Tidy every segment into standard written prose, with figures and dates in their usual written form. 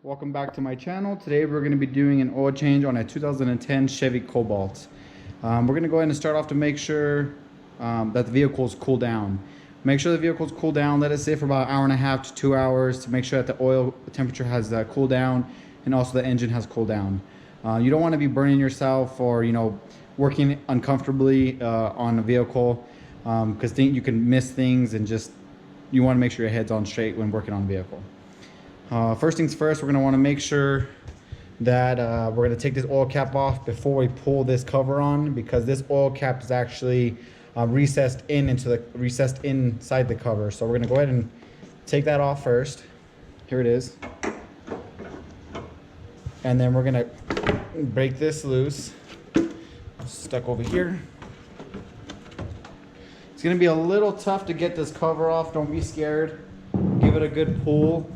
welcome back to my channel. Today we're going to be doing an oil change on a 2010 Chevy Cobalt. We're going to go ahead and start off to make sure that the vehicle is cooled down. Make sure the vehicle is cooled down, let it sit for about an hour and a half to 2 hours to make sure that the oil temperature has cooled down and also the engine has cooled down. You don't want to be burning yourself or working uncomfortably on a vehicle because you can miss things, and just you want to make sure your head's on straight when working on a vehicle. First things first, we're going to want to make sure that we're going to take this oil cap off before we pull this cover on, because this oil cap is actually recessed inside the cover. So we're going to go ahead and take that off first. Here it is. And then we're going to break this loose. Stuck over here. It's going to be a little tough to get this cover off. Don't be scared. Give it a good pull.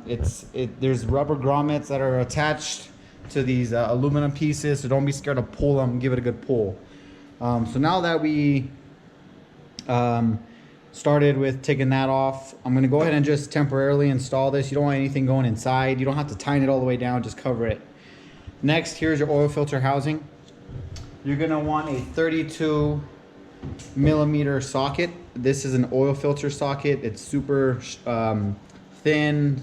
There's rubber grommets that are attached to these aluminum pieces, so don't be scared to pull them. Give it a good pull. So now that we started with taking that off, I'm going to go ahead and just temporarily install this. You don't want anything going inside. You don't have to tighten it all the way down, just cover it. Next, here's your oil filter housing. You're going to want a 32 millimeter socket. This is an oil filter socket. It's super thin,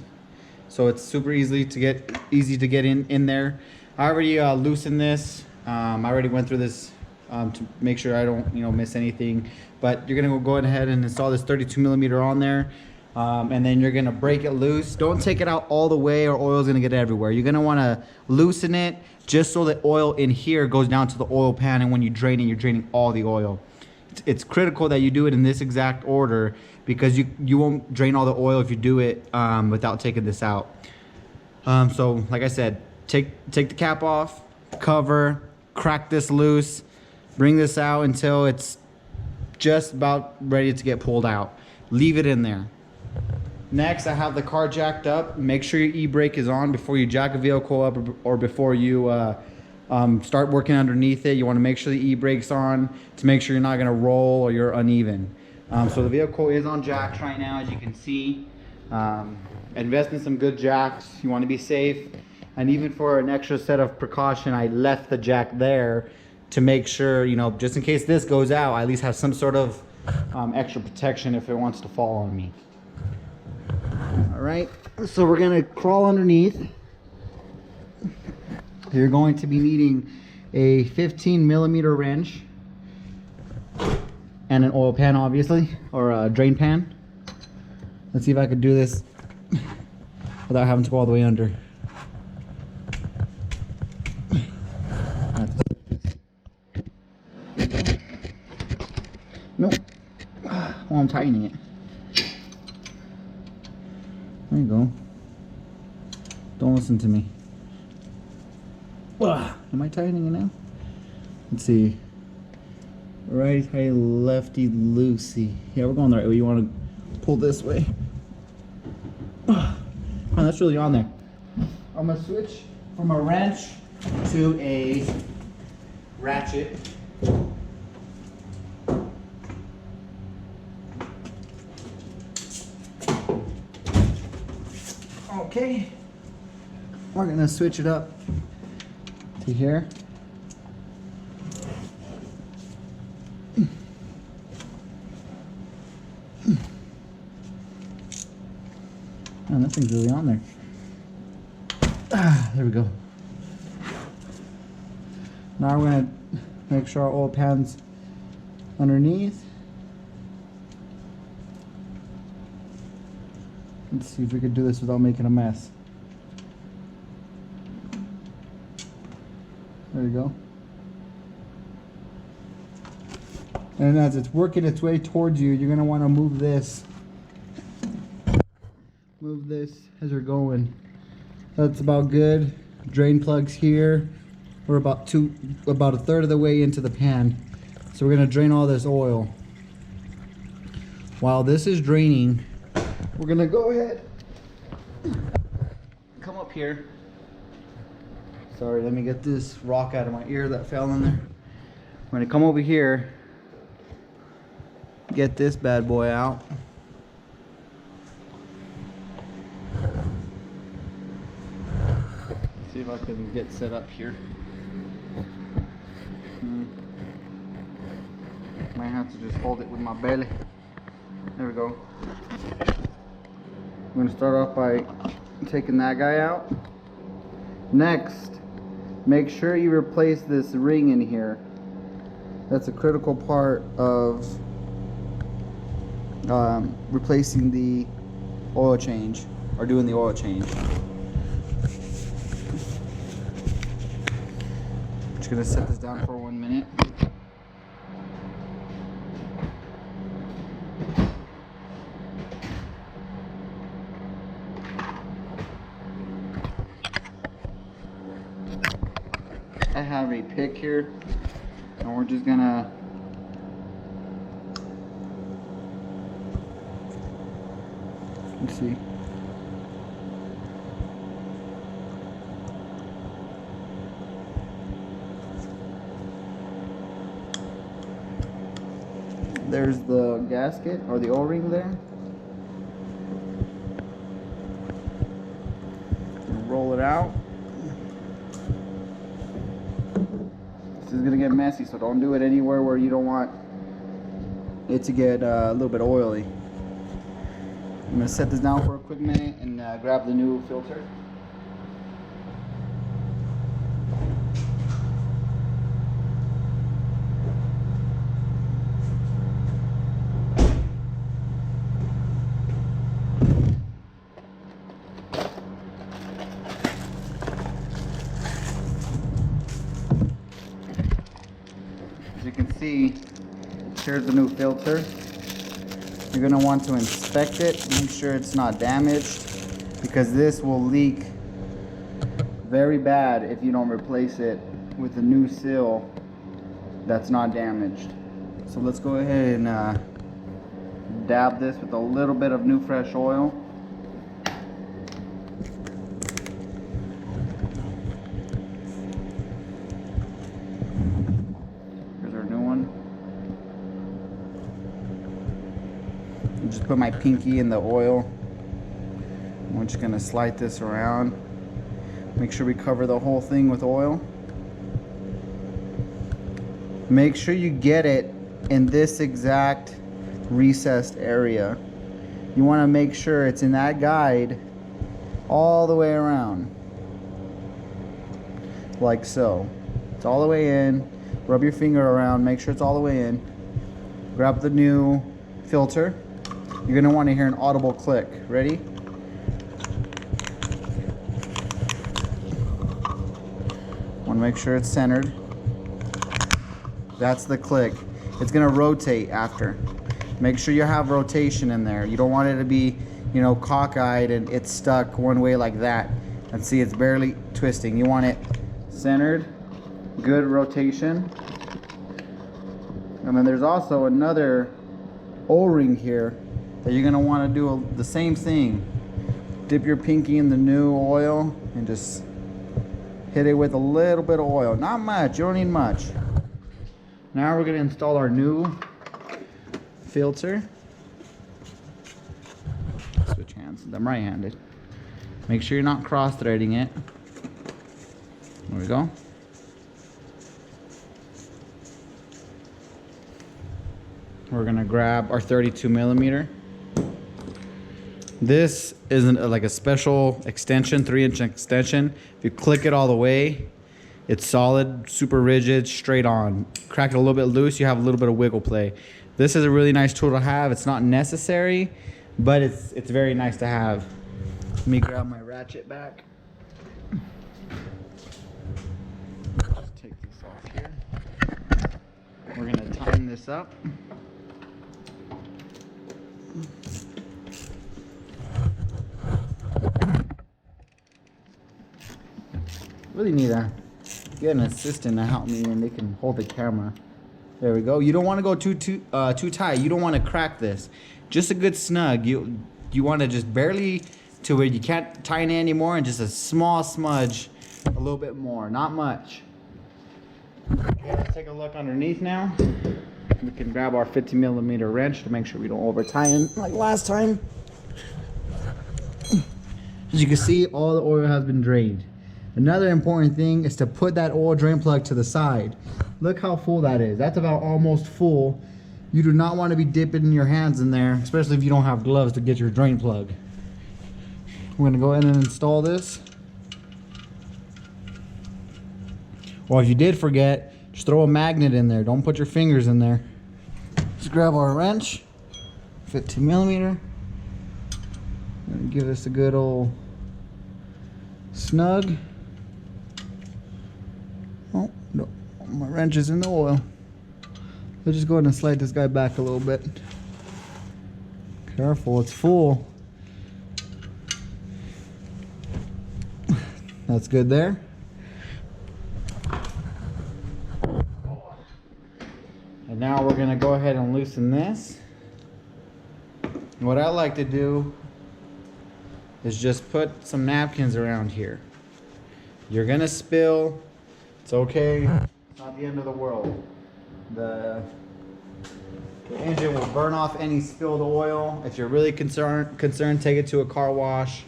so it's super easy to get in there. I already loosened this. I already went through this to make sure I don't miss anything. But you're gonna go ahead and install this 32 millimeter on there, and then you're gonna break it loose. Don't take it out all the way, or oil's gonna get everywhere. You're gonna want to loosen it just so the oil in here goes down to the oil pan, and when you drain it, you're draining all the oil. It's critical that you do it in this exact order, because you won't drain all the oil if you do it without taking this out. So like I said, take the cap off, cover, crack this loose, bring this out until it's just about ready to get pulled out. Leave it in there. Next, I have the car jacked up. Make sure your e-brake is on before you jack a vehicle up, or before you start working underneath it. You want to make sure the e-brake's on to make sure you're not going to roll or you're uneven. So the vehicle is on jacks right now, as you can see. Invest in some good jacks. You want to be safe. And even for an extra set of precaution, I left the jack there to make sure, just in case this goes out, I at least have some sort of extra protection if it wants to fall on me. All right, so we're going to crawl underneath. You're going to be needing a 15 millimeter wrench and an oil pan, obviously, or a drain pan. Let's see if I could do this without having to go all the way under. Nope. Well, I'm tightening it. There you go. Don't listen to me. Am I tightening it now? Let's see. Righty, lefty, loosey. Yeah, we're going the right way. You want to pull this way. Oh, that's really on there. I'm going to switch from a wrench to a ratchet. Okay. We're going to switch it up to here. Man, that thing's really on there. There we go. Now we're going to make sure our oil pan's underneath. Let's see if we can do this without making a mess. There you go. And as it's working its way towards you, you're going to want to move this. Move this as you're going. That's about good. Drain plugs here. We're about a third of the way into the pan. So we're going to drain all this oil. While this is draining, we're going to go ahead. Come up here. Sorry, let me get this rock out of my ear that fell in there. I'm going to come over here, get this bad boy out. See if I can get set up here. Might have to just hold it with my belly. There we go. I'm going to start off by taking that guy out. Next, make sure you replace this ring in here. That's a critical part of replacing the oil change, or doing the oil change. Just gonna set this down for 1 minute. I have a pick here, and we're just gonna let's see. There's the gasket or the O-ring there. Roll it out. This is gonna get messy, so don't do it anywhere where you don't want it to get a little bit oily. I'm gonna set this down for a quick minute and grab the new filter. As you can see, here's the new filter. You're going to want to inspect it, make sure it's not damaged, because this will leak very bad if you don't replace it with a new seal that's not damaged. So let's go ahead and dab this with a little bit of new fresh oil. Just put my pinky in the oil. I'm just gonna slide this around. Make sure we cover the whole thing with oil. Make sure you get it in this exact recessed area. You want to make sure it's in that guide all the way around, like so. It's all the way in. Rub your finger around, make sure it's all the way in. Grab the new filter. You're going to want to hear an audible click. Ready? Want to make sure it's centered. That's the click. It's going to rotate after. Make sure you have rotation in there. You don't want it to be, you know, cockeyed and it's stuck one way like that. And see, it's barely twisting. You want it centered, good rotation. And then there's also another O-ring here that you're gonna want to do the same thing. Dip your pinky in the new oil and just hit it with a little bit of oil. Not much, you don't need much. Now we're gonna install our new filter. Switch hands, I'm right-handed. Make sure you're not cross-threading it. There we go. We're gonna grab our 32 millimeter. This isn't like a special extension, 3-inch extension. If you click it all the way, it's solid, super rigid, straight on. Crack it a little bit loose, you have a little bit of wiggle play. This is a really nice tool to have. It's not necessary, but it's very nice to have. Let me grab my ratchet back. Just take this off here. We're gonna tighten this up. Really need to get an assistant to help me and they can hold the camera. There we go. You don't want to go too tight. You don't want to crack this. Just a good snug. You want to just barely to where you can't tighten it anymore, and just a small smudge, a little bit more, not much. Okay, let's take a look underneath now. We can grab our 50 millimeter wrench to make sure we don't over tighten like last time. As you can see, all the oil has been drained. Another important thing is to put that oil drain plug to the side. Look how full that is. That's about almost full. You do not want to be dipping your hands in there, especially if you don't have gloves to get your drain plug. We're gonna go ahead and install this. Or if you did forget, just throw a magnet in there. Don't put your fingers in there. Just grab our wrench, 15mm. And give this a good old snug. Oh, no, my wrench is in the oil. Let's just go ahead and slide this guy back a little bit. Careful, it's full. That's good there. And now we're gonna go ahead and loosen this. What I like to do is just put some napkins around here. You're gonna spill, it's okay, it's not the end of the world. The engine will burn off any spilled oil. If you're really concerned, take it to a car wash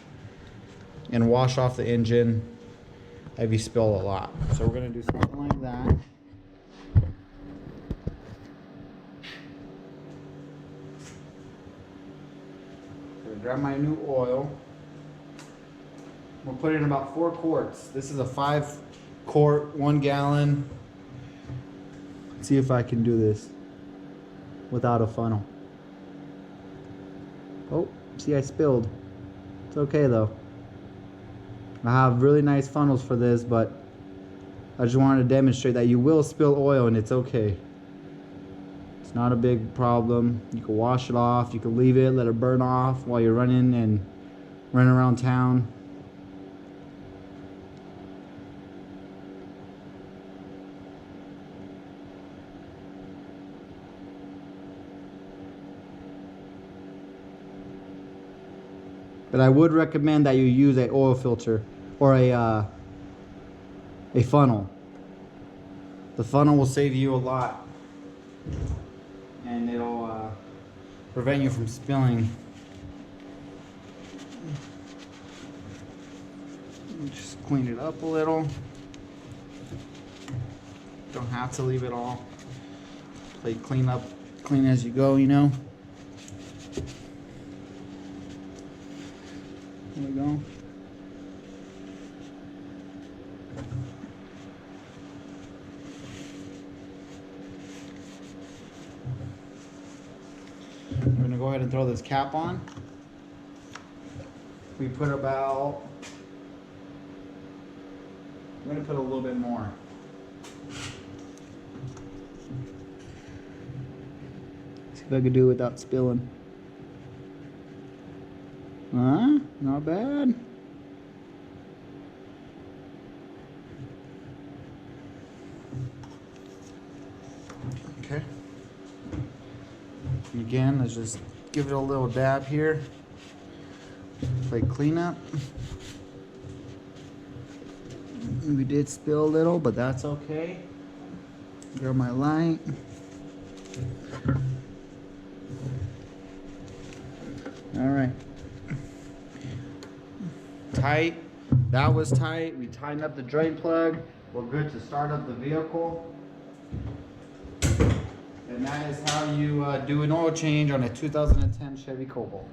and wash off the engine if you spill a lot. So we're gonna do something like that. Grab my new oil. We'll put in about 4 quarts. This is a 5-quart, 1 gallon. Let's see if I can do this without a funnel. Oh, see, I spilled. It's okay though. I have really nice funnels for this, but I just wanted to demonstrate that you will spill oil and it's okay. It's not a big problem. You can wash it off. You can leave it, let it burn off while you're running around town. But I would recommend that you use an oil filter or a funnel. The funnel will save you a lot. And it'll prevent you from spilling. Just clean it up a little. Don't have to leave it all. Play clean as you go, you know. There we go. I'm going to go ahead and throw this cap on. We put about, I'm going to put a little bit more. See if I can do it without spilling. Huh? Not bad. Okay. And again, let's just give it a little dab here. Play cleanup. We did spill a little, but that's okay. Grab my light. All right. Tight. That was tight. We tightened up the drain plug. We're good to start up the vehicle. And that is how you do an oil change on a 2010 Chevy Cobalt.